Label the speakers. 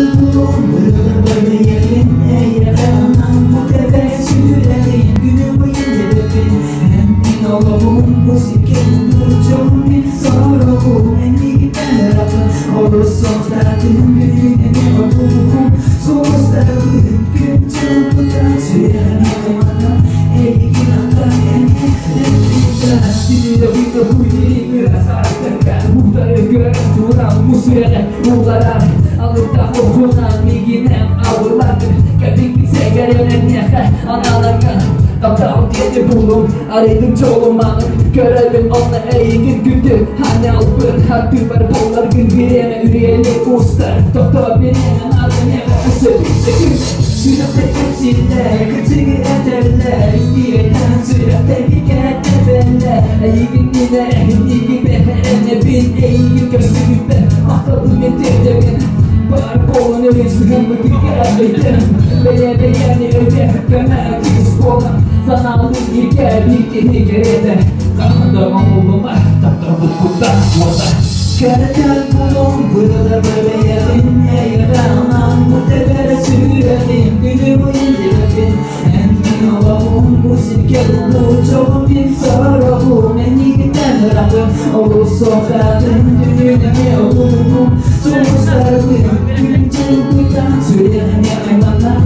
Speaker 1: bulundur böyle yerine yaranan bu tebessümlerin günü boyunca hepin emin olalım bu sirkenin duracağım bir sorumum en iyi gidenler akıl olursun derdim büyüğüne bir okulum soğuzlarım gün çabuktan süremem ana eğikin atan en nefretlikten dili de bu dili biraz artarken muhtarı gören duran bu sürede bunlara alıp da okunan bilginem avrulardır köpeklik segerenen yeter analarga aptal diye bulum araydım çoğumanı görelim onunla eğitim gündü hani alpır hakkı var bollar gün bireme üreyelim usta doktor birine malzeme ösöpükse sürekli hepsinde kıtığı ederler isteyeden sürekli bir kere beller eğitim yine iyi gibi eline bin eğitim gösterip mahtalım yedirdim var bolun öylesinin bir gerçekten beni beğeni öde gömer kız bolan sana aldım ilke bir geride kanada oğluma tatlı hukuda vada Karakal bulun burada böyle yerine yaranan bu tebere sürelim günü boyunca hepin emin olalım bu sirke dolu çoğun bir sorumum en iyi gidenler akıl olursa derdim düğüne mi olurum soğuzlarım gün çılgıdan süremem ana